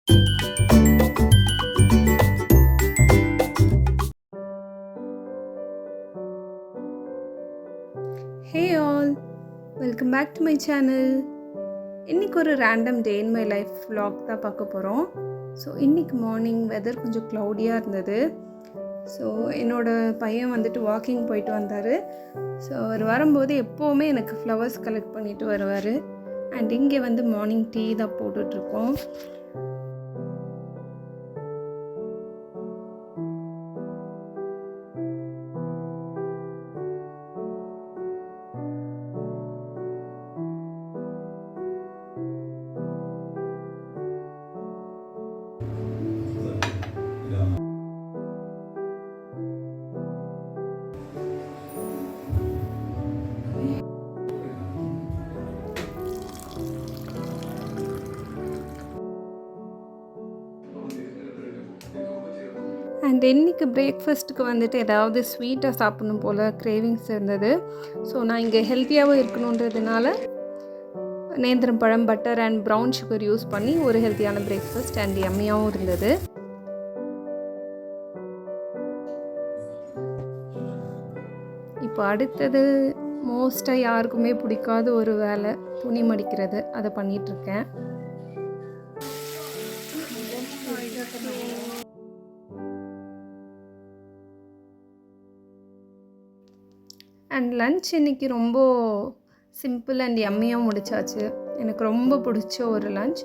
Hey all, welcome back to my channel. இன்றைக்கி ஒரு random day in my life vlog தான் பார்க்க போகிறோம். ஸோ இன்றைக்கி மார்னிங் வெதர் கொஞ்சம் க்ளவுடியாக இருந்தது. ஸோ என்னோடய பையன் வந்துட்டு வாக்கிங் போயிட்டு வந்தார். ஸோ அவர் வரும்போது எப்போவுமே எனக்கு ஃப்ளவர்ஸ் கலெக்ட் பண்ணிட்டு வருவார். அண்ட் இங்கே வந்து மார்னிங் டீ தான் போட்டுட்ருக்கோம். அண்ட் இன்றைக்கி பிரேக்ஃபாஸ்ட்டுக்கு வந்துட்டு ஏதாவது ஸ்வீட்டாக சாப்பிடணும் போல் கிரேவிங்ஸ் இருந்தது. ஸோ நான் இங்கே ஹெல்த்தியாகவும் இருக்கணுன்றதுனால நேந்திரம் பழம், butter and brown sugar use பண்ணி ஒரு ஹெல்த்தியான பிரேக்ஃபாஸ்ட் அண்ட் யம்மியாகவும் இருந்தது. இப்போ அடுத்தது மோஸ்ட்டாக யாருக்குமே பிடிக்காத ஒரு வேலை, துணி மடிக்கிறது. அதை பண்ணிகிட்ருக்கேன். அண்ட் லன்ச் இன்றைக்கி ரொம்ப சிம்பிள் அண்ட் யம்மியாக முடிச்சாச்சு. எனக்கு ரொம்ப பிடிச்ச ஒரு லன்ச்,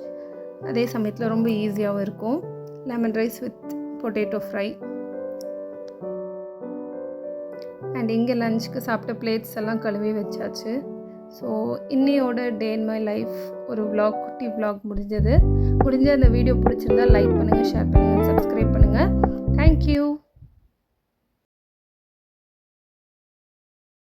அதே சமயத்தில் ரொம்ப ஈஸியாகவும் இருக்கும். Lemon rice with potato fry. And இங்கே லஞ்சுக்கு சாப்பிட்ட பிளேட்ஸ் எல்லாம் கழுவி வச்சாச்சு. ஸோ இன்னையோட டே இன் மை லைஃப் ஒரு vlog, குட்டி vlog முடிஞ்ச அந்த வீடியோ பிடிச்சிருந்தா லைக் பண்ணுங்கள், ஷேர் பண்ணுங்கள், சப்ஸ்கிரைப் பண்ணுங்கள். தேங்க்யூ.